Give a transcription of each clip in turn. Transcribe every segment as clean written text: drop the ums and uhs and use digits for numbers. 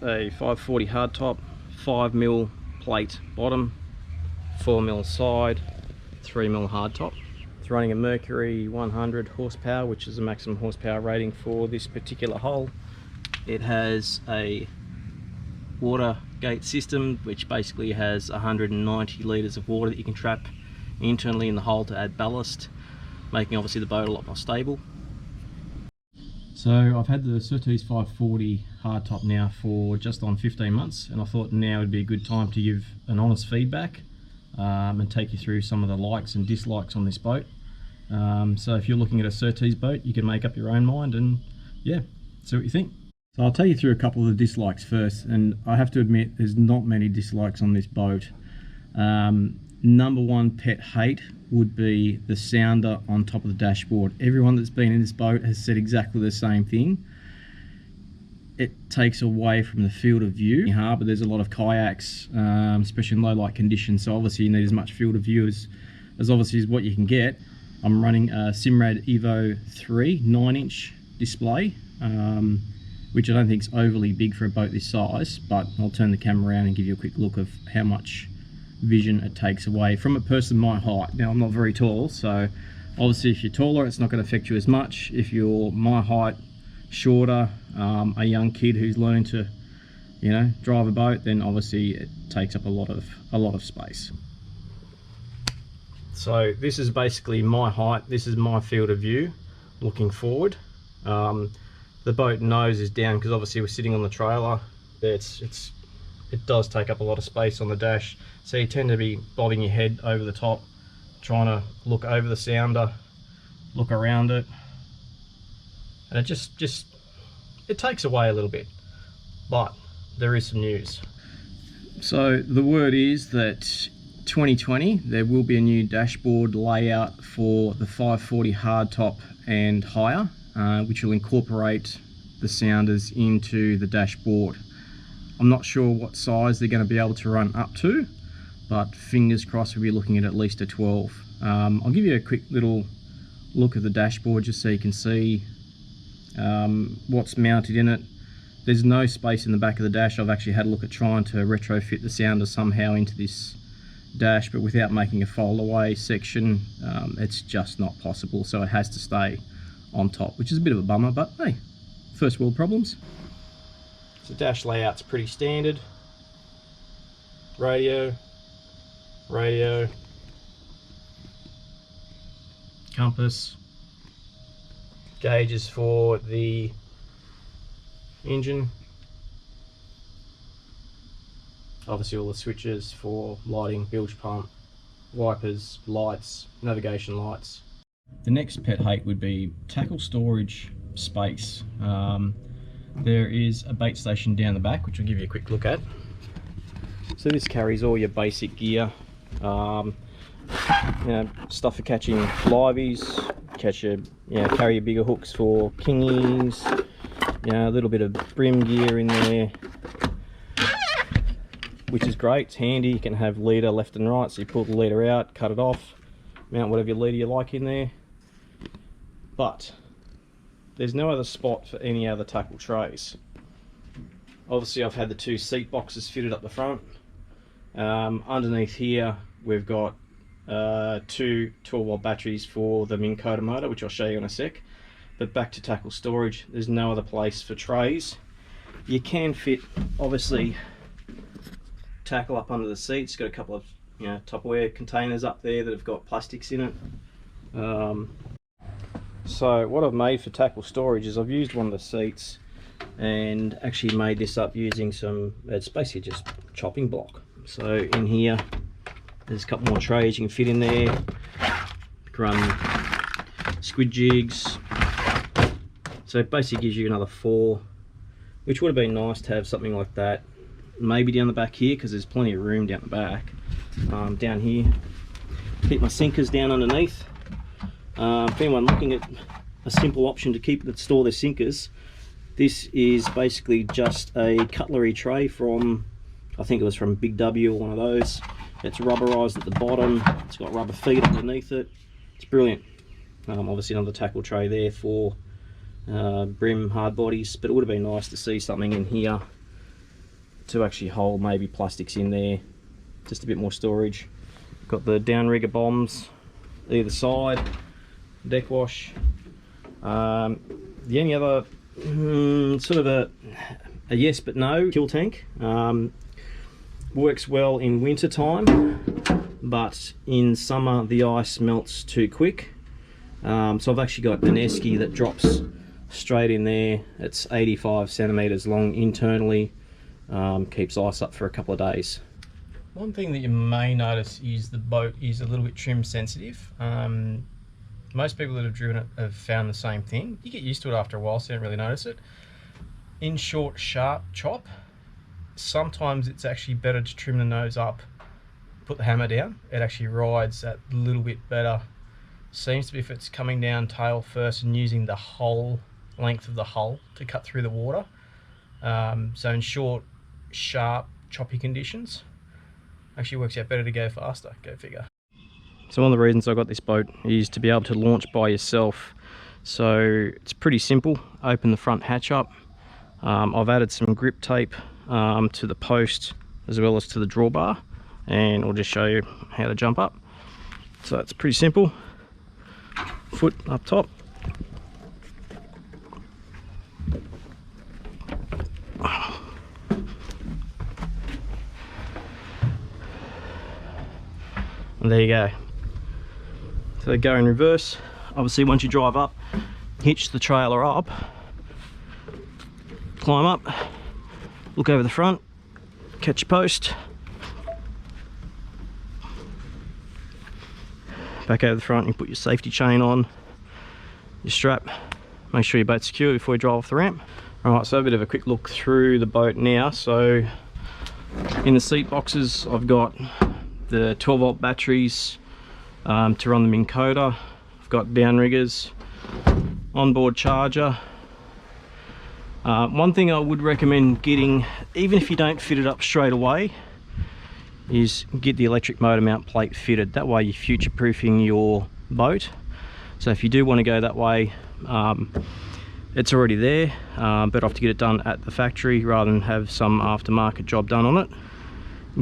a 540 hardtop, 5mm plate bottom, 4mm side, 3mm hardtop. It's running a Mercury 100 horsepower, which is the maximum horsepower rating for this particular hull. It has a water gate system, which basically has 190 litres of water that you can trap internally in the hull to add ballast, making obviously the boat a lot more stable. So I've had the Surtees 540 hardtop now for just on 15 months, and I thought now would be a good time to give an honest feedback and take you through some of the likes and dislikes on this boat. So if you're looking at a Surtees boat, you can make up your own mind and yeah, see what you think. So I'll take you through a couple of the dislikes first, and I have to admit there's not many dislikes on this boat. Number one pet hate would be the sounder on top of the dashboard. Everyone that's been in this boat has said exactly the same thing. It takes away from the field of view. In harbour there's a lot of kayaks, especially in low light conditions, so obviously you need as much field of view as obviously is what you can get. I'm running a Simrad Evo 3 9-inch display, which I don't think is overly big for a boat this size, but I'll turn the camera around and give you a quick look of how much vision it takes away from a person my height. Now I'm not very tall, so obviously if you're taller it's not going to affect you as much. If you're my height, shorter, a young kid who's learning to, you know, drive a boat, then obviously it takes up a lot of space. So this is basically my height, this is my field of view looking forward. The boat nose is down because obviously we're sitting on the trailer. It does take up a lot of space on the dash, so you tend to be bobbing your head over the top, trying to look over the sounder, look around it, and it takes away a little bit. But there is some news. So the word is that 2020 there will be a new dashboard layout for the 540 hardtop and higher, which will incorporate the sounders into the dashboard. I'm not sure what size they're going to be able to run up to, but fingers crossed we'll be looking at least a 12. I'll give you a quick little look at the dashboard just so you can see what's mounted in it. There's no space in the back of the dash. I've actually had a look at trying to retrofit the sounder somehow into this dash, but without making a fold away section, it's just not possible, so it has to stay on top, which is a bit of a bummer, but hey, first world problems. So dash layout's pretty standard. Radio, compass, gauges for the engine, obviously all the switches for lighting, bilge pump, wipers, lights, navigation lights. The next pet hate would be tackle storage space. There is a bait station down the back, which I'll give you a quick look at. So this carries all your basic gear, you know, stuff for catching liveys, carry your bigger hooks for kingies, you know, a little bit of brim gear in there, which is great. It's handy. You can have leader left and right, so you pull the leader out, cut it off, mount whatever leader you like in there. But there's no other spot for any other tackle trays. Obviously I've had the two seat boxes fitted up the front. Underneath here we've got two 12-volt batteries for the Minn Kota motor, which I'll show you in a sec. But back to tackle storage, there's no other place for trays. You can fit obviously tackle up under the seats. Got a couple of, you know, Tupperware containers up there that have got plastics in it. So what I've made for tackle storage is I've used one of the seats and actually made this up using it's basically just chopping block. So in here there's a couple more trays you can fit in there. You can run squid jigs. So it basically gives you another 4, which would have been nice to have something like that. Maybe down the back here, because there's plenty of room down the back. Down here, keep my sinkers down underneath. If anyone looking at a simple option to store their sinkers, this is basically just a cutlery tray from, I think it was from Big W or one of those. It's rubberized at the bottom, it's got rubber feet underneath it. It's brilliant. Obviously another tackle tray there for brim hard bodies, but it would have been nice to see something in here to actually hold maybe plastics in there, just a bit more storage. Got the downrigger bombs either side, deck wash. The only other sort of a yes but no kill tank. Works well in winter time, but in summer the ice melts too quick. So I've actually got an esky that drops straight in there. It's 85 centimeters long internally, keeps ice up for a couple of days. One thing that you may notice is the boat is a little bit trim sensitive. Most people that have driven it have found the same thing. You get used to it after a while, so you don't really notice it. In short, sharp chop, sometimes it's actually better to trim the nose up, put the hammer down. It actually rides that little bit better. Seems to be if it's coming down tail first and using the whole length of the hull to cut through the water. So in short, sharp, choppy conditions, actually works out better to go faster, go figure. So one of the reasons I got this boat is to be able to launch by yourself. So it's pretty simple. Open the front hatch up. I've added some grip tape to the post as well as to the drawbar, and I'll just show you how to jump up. So it's pretty simple. Foot up top. And there you go. So go in reverse. Obviously once you drive up, hitch the trailer up, climb up, look over the front, catch your post, back over the front, you put your safety chain on, your strap, make sure your boat's secure before you drive off the ramp. Alright, so a bit of a quick look through the boat now. So in the seat boxes I've got the 12 volt batteries to run the Minn Kota. I've got downriggers, onboard charger. One thing I would recommend getting, even if you don't fit it up straight away, is get the electric motor mount plate fitted. That way you're future proofing your boat. So if you do want to go that way, it's already there. Better off to get it done at the factory rather than have some aftermarket job done on it.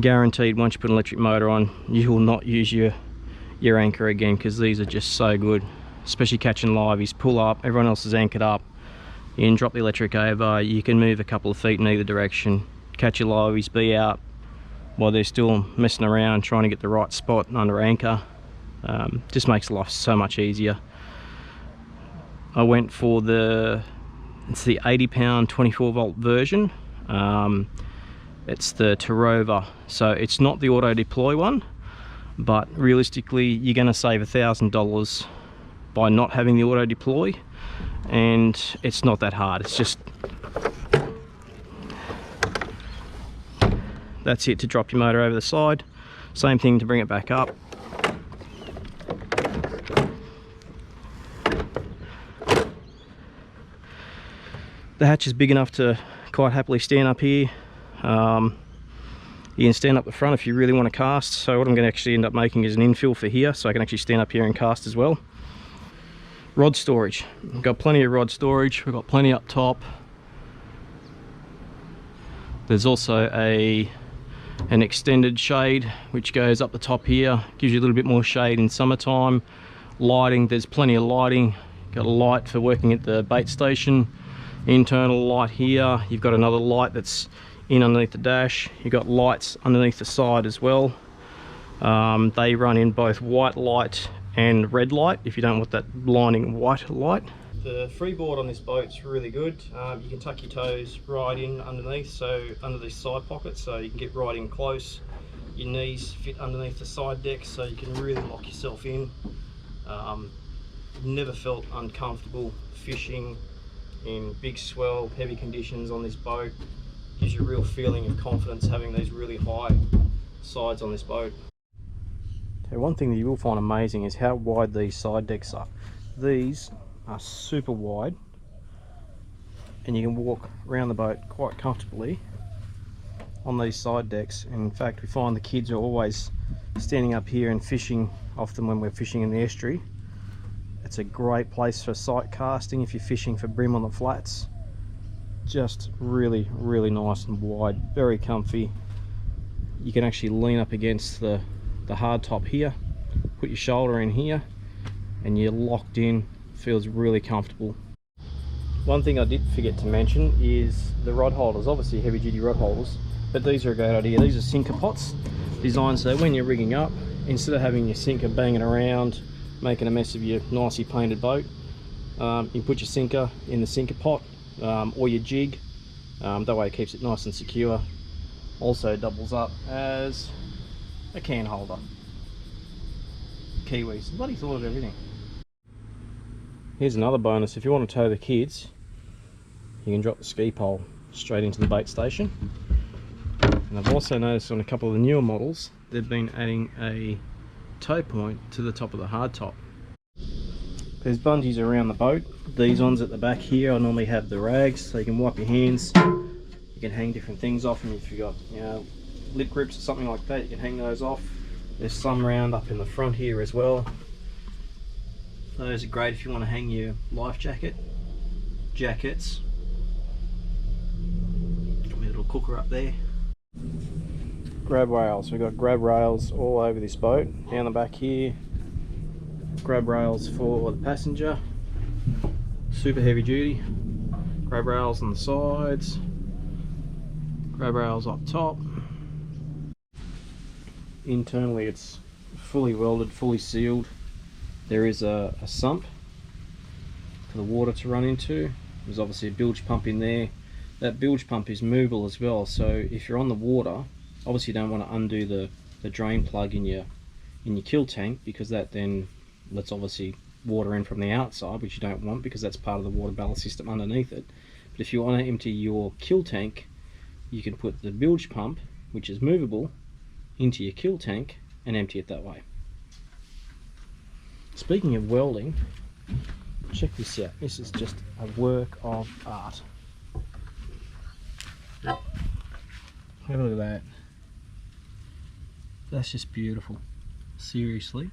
Guaranteed once you put an electric motor on, you will not use your anchor again, because these are just so good, especially catching liveys. Pull up, everyone else is anchored up, you can drop the electric over, you can move a couple of feet in either direction, catch your liveys, be out while they're still messing around trying to get the right spot under anchor. Just makes life so much easier. I went for it's the 80 pound 24 volt version. It's the Tarova, so it's not the auto deploy one, but realistically you're going to save $1,000 by not having the auto deploy, and it's not that hard. It's just, that's it to drop your motor over the side, same thing to bring it back up. The hatch is big enough to quite happily stand up here. You can stand up the front if you really want to cast. So what I'm going to actually end up making is an infill for here, so I can actually stand up here and cast as well. Rod storage. We've got plenty of rod storage. We've got plenty up top. There's also an extended shade which goes up the top here, gives you a little bit more shade in summertime. Lighting, there's plenty of lighting. Got a light for working at the bait station. Internal light here. You've got another light that's in underneath the dash. You've got lights underneath the side as well. They run in both white light and red light if you don't want that blinding white light. The freeboard on this boat's really good. You can tuck your toes right in underneath, so under these side pockets, so you can get right in close. Your knees fit underneath the side deck, so you can really lock yourself in. Never felt uncomfortable fishing in big swell, heavy conditions on this boat. Gives you a real feeling of confidence having these really high sides on this boat. So one thing that you will find amazing is how wide these side decks are. These are super wide, and you can walk around the boat quite comfortably on these side decks. And in fact, we find the kids are always standing up here and fishing off them when we're fishing in the estuary. It's a great place for sight casting if you're fishing for bream on the flats. just really nice and wide, very comfy. You can actually lean up against the hardtop here, put your shoulder in here, and you're locked in. Feels really comfortable. One thing I did forget to mention is the rod holders. Obviously heavy duty rod holders, but these are a great idea. These are sinker pots, designed so when you're rigging up, instead of having your sinker banging around making a mess of your nicely painted boat, you put your sinker in the sinker pot, or your jig. That way it keeps it nice and secure. Also doubles up as a can holder. Kiwis, bloody thought of everything. Here's another bonus: if you want to tow the kids, you can drop the ski pole straight into the bait station. And I've also noticed on a couple of the newer models, they've been adding a tow point to the top of the hardtop. There's bungees around the boat. These ones at the back here, I normally have the rags, so you can wipe your hands. You can hang different things off, and if you've got, you know, lip grips or something like that, you can hang those off. There's some round up in the front here as well. Those are great if you want to hang your life jackets. Got my little cooker up there. Grab rails. We've got grab rails all over this boat. Down the back here, grab rails for the passenger. Super heavy duty. Grab rails on the sides. Grab rails up top. Internally it's fully welded, fully sealed. There is a sump for the water to run into. There's obviously a bilge pump in there. That bilge pump is movable as well, so if you're on the water, obviously you don't want to undo the drain plug in your kill tank, because that then lets obviously water in from the outside, which you don't want, because that's part of the water ballast system underneath it. But if you want to empty your kill tank, you can put the bilge pump, which is movable, into your kill tank and empty it that way. Speaking of welding, check this out. This is just a work of art. Have a look at that. That's just beautiful. Seriously,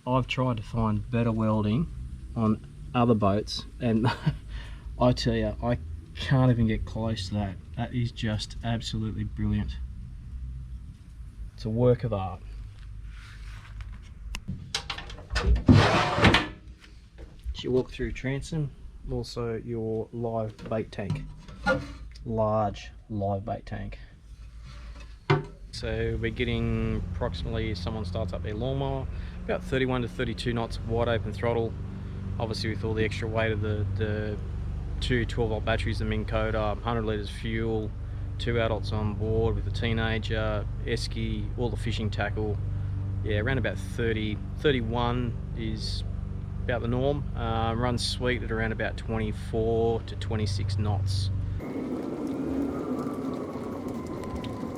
I've tried to find better welding on other boats, and I tell you, I can't even get close to that. That is just absolutely brilliant. It's a work of art. It's your walk through transom, also your live bait tank. Large live bait tank. So we're getting approximately, someone starts up their lawnmower, about 31 to 32 knots of wide open throttle. Obviously with all the extra weight of the two 12-volt batteries, the Minn Kota, 100 litres fuel, 2 adults on board with a teenager, esky, all the fishing tackle. Yeah, around about 30, 31 is about the norm. Runs sweet at around about 24 to 26 knots.